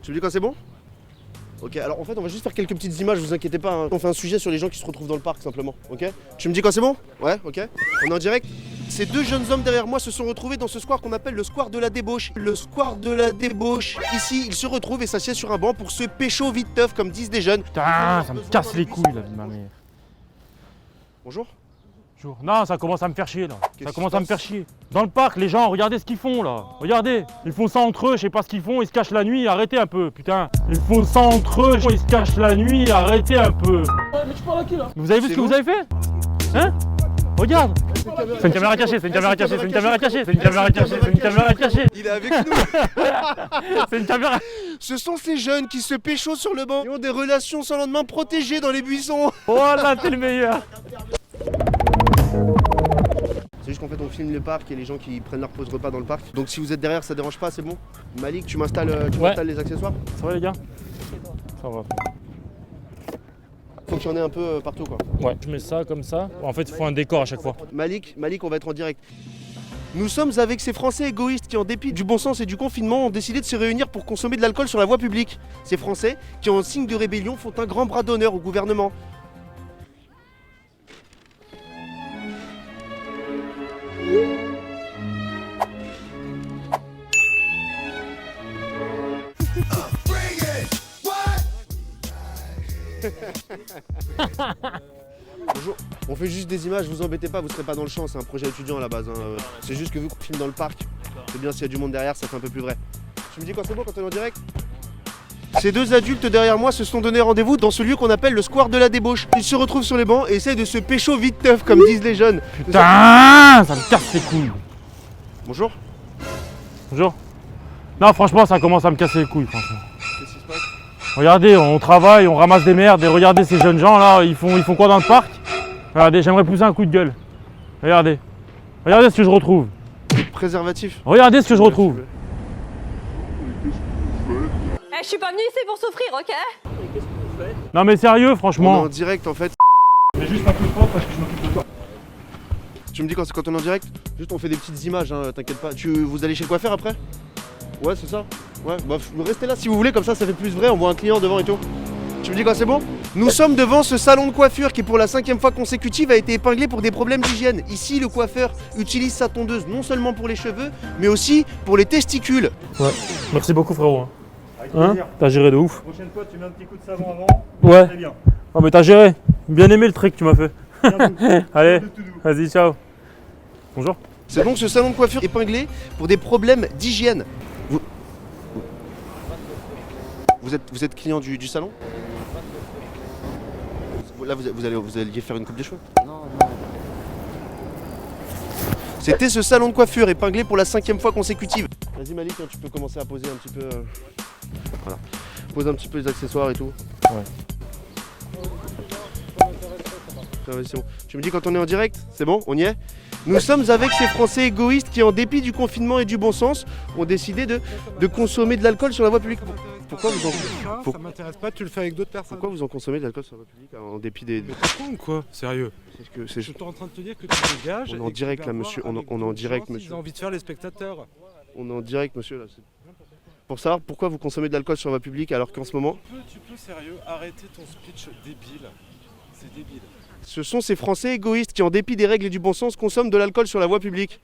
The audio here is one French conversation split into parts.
Tu me dis quand c'est bon? Ok, alors en fait on va juste faire quelques petites images, vous inquiétez pas, hein. On fait un sujet sur les gens qui se retrouvent dans le parc simplement, ok? Tu me dis quand c'est bon? Ouais, ok. On est en direct. Ces deux jeunes hommes derrière moi se sont retrouvés dans ce square qu'on appelle le square de la débauche. Le square de la débauche. Ici, ils se retrouvent et s'assiedent sur un banc pour se pécho vite teuf, comme disent des jeunes. Putain, ça me casse les couilles la vie de ma mère. Bonjour. Non, ça commence à me faire chier là. Qu'est-ce Ça commence qui à se me faire chier. Dans le parc, les gens, regardez ce qu'ils font là. Regardez, ils font ça entre eux, je sais pas ce qu'ils font, ils se cachent la nuit, arrêtez un peu, putain. Ils font ça entre eux, ils se cachent la nuit, arrêtez un peu. Ouais, mais tu parles à qui là? Vous avez vu ce que vous avez fait? Hein? Regarde. C'est une caméra cachée, c'est une caméra cachée, c'est une caméra cachée, c'est une caméra cachée, c'est une caméra cachée. Il est avec nous. C'est une caméra. Ce sont ces jeunes qui se pécho sur le banc et ont des relations sans lendemain protégées dans les buissons. Voilà, t'es le meilleur. C'est juste qu'en fait on filme le parc et les gens qui prennent leur pause repas dans le parc. Donc si vous êtes derrière ça dérange pas, c'est bon. Malik, tu m'installes les accessoires. Ça va les gars? Ça va. Faut qu'il y en ait un peu partout quoi. Ouais, je mets ça comme ça. En fait, il faut un décor à chaque fois. Malik, on va être en direct. Nous sommes avec ces Français égoïstes qui, en dépit du bon sens et du confinement, ont décidé de se réunir pour consommer de l'alcool sur la voie publique. Ces Français qui, en signe de rébellion, font un grand bras d'honneur au gouvernement. Bonjour, on fait juste des images, vous embêtez pas, vous serez pas dans le champ, c'est un projet étudiant à la base. Hein. C'est juste que vu qu'on filme dans le parc, c'est bien s'il y a du monde derrière, ça fait un peu plus vrai. Tu me dis quand c'est bon, quand on est en direct? Ces deux adultes derrière moi se sont donné rendez-vous dans ce lieu qu'on appelle le square de la débauche. Ils se retrouvent sur les bancs et essayent de se pécho vite teuf, comme disent les jeunes. Putain, ça me casse les couilles. Bonjour. Bonjour. Non, franchement, ça commence à me casser les couilles, franchement. Qu'est-ce qui se passe? Regardez, on travaille, on ramasse des merdes et regardez ces jeunes gens là, ils font quoi dans le parc? Regardez, j'aimerais pousser un coup de gueule. Regardez. Regardez ce que je retrouve. Préservatif. Regardez ce que je retrouve. Je suis pas venue ici pour souffrir, ok? Non mais sérieux, On est franchement. en direct en fait. Mais juste un peu de temps parce que je m'occupe de toi. Tu me dis quand on est en direct? Juste on fait des petites images, hein, t'inquiète pas. Vous allez chez le coiffeur après? Ouais, c'est ça. Ouais, bah restez là si vous voulez, comme ça fait plus vrai, on voit un client devant et tout. Tu me dis quand c'est bon? Nous sommes devant ce salon de coiffure qui pour la 5e fois consécutive a été épinglé pour des problèmes d'hygiène. Ici, le coiffeur utilise sa tondeuse non seulement pour les cheveux, mais aussi pour les testicules. Ouais. Merci beaucoup frérot. Avec Hein? plaisir. T'as géré de ouf. Prochaine fois, tu mets un petit coup de savon avant. Ouais. C'est bien. Oh mais t'as géré. Bien aimé le trick que tu m'as fait. Bien Allez, de tout doux. vas-y, ciao. Bonjour. C'est donc ce salon de coiffure épinglé pour des problèmes d'hygiène. Vous êtes client du salon? Là, vous alliez faire une coupe de cheveux? Non. C'était ce salon de coiffure épinglé pour la 5e fois consécutive. Vas-y Malik, hein, tu peux commencer à poser un petit peu. Voilà. Pose un petit peu les accessoires et tout. Ouais. Vas-y, c'est bon. Tu me dis quand on est en direct? C'est bon? On y est? Nous sommes avec ces Français égoïstes qui, en dépit du confinement et du bon sens, ont décidé de consommer de l'alcool sur la voie publique. Pourquoi vous en... Ça m'intéresse pas, tu le fais avec d'autres personnes. Pourquoi vous en consommez de l'alcool sur la voie publique en dépit des... Mais t'es con ou quoi? Sérieux? C'est Je suis en train de te dire que tu dégages. On est en et que direct tu là vas monsieur, voir on avec est en d'autres direct gens monsieur. s'ils ont envie de faire les spectateurs. On est en direct monsieur là. Pour savoir pourquoi vous consommez de l'alcool sur la voie publique alors qu'en ce moment... Tu peux sérieux arrêter ton speech débile. C'est débile. Ce sont ces Français égoïstes qui, en dépit des règles et du bon sens, consomment de l'alcool sur la voie publique.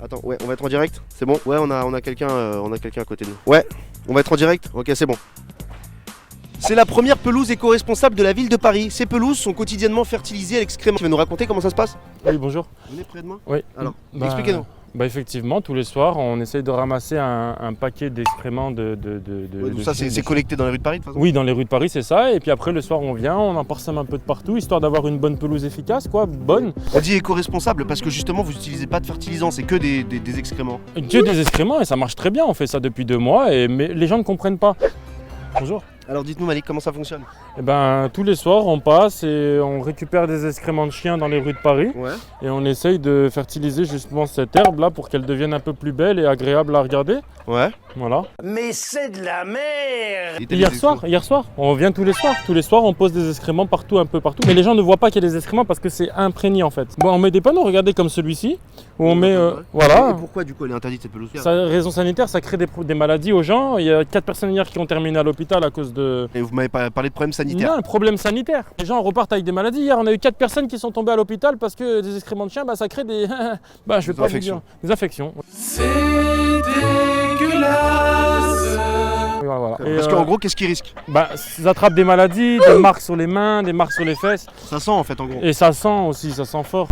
Attends, ouais, on va être en direct? C'est bon? Ouais, on a quelqu'un à côté de nous. Ouais, on va être en direct? Ok, c'est bon. C'est la première pelouse éco-responsable de la ville de Paris. Ces pelouses sont quotidiennement fertilisées à l'excrément. Tu vas nous raconter comment ça se passe? Oui, bonjour. Venez près de moi. Oui. Alors, Bah, expliquez-nous. Bah effectivement, tous les soirs, on essaye de ramasser un paquet d'excréments de Ça, c'est collecté dans les rues de Paris de toute façon? Oui, dans les rues de Paris, c'est ça. Et puis après, le soir, on vient, on en parsème un peu de partout, histoire d'avoir une bonne pelouse efficace, quoi, bonne. On dit éco-responsable parce que justement, vous n'utilisez pas de fertilisants, c'est que des excréments. Que des excréments, et ça marche très bien, on fait ça depuis 2 mois, mais les gens ne comprennent pas. Bonjour. Alors dites-nous Malik, comment ça fonctionne? Eh ben, tous les soirs, on passe et on récupère des excréments de chiens dans les rues de Paris. Ouais. Et on essaye de fertiliser justement cette herbe-là pour qu'elle devienne un peu plus belle et agréable à regarder. Ouais. Voilà. Mais c'est de la merde! Et t'as Hier des soir, on vient tous les soirs. Tous les soirs, on pose des excréments partout, un peu partout. Mais les gens ne voient pas qu'il y a des excréments parce que c'est imprégné en fait. Bon, on met des panneaux, regardez comme celui-ci, où on met, Et voilà. pourquoi du coup elle est interdite cette pelouse? Raison sanitaire, ça crée des maladies aux gens. Il y a 4 personnes hier qui ont terminé à l'hôpital à cause de... Et vous m'avez parlé de problèmes sanitaires. Non, un problème sanitaire. Les gens repartent avec des maladies. Hier, on a eu 4 personnes qui sont tombées à l'hôpital parce que des excréments de chiens, ça crée des... je vais Des pas vous infections. dire. Des infections. C'est dégueulasse. Voilà. Parce qu'en gros, qu'est-ce qu'ils risquent? Ils attrapent des maladies, des marques sur les mains, des marques sur les fesses. Ça sent en fait en gros. Et ça sent aussi, ça sent fort.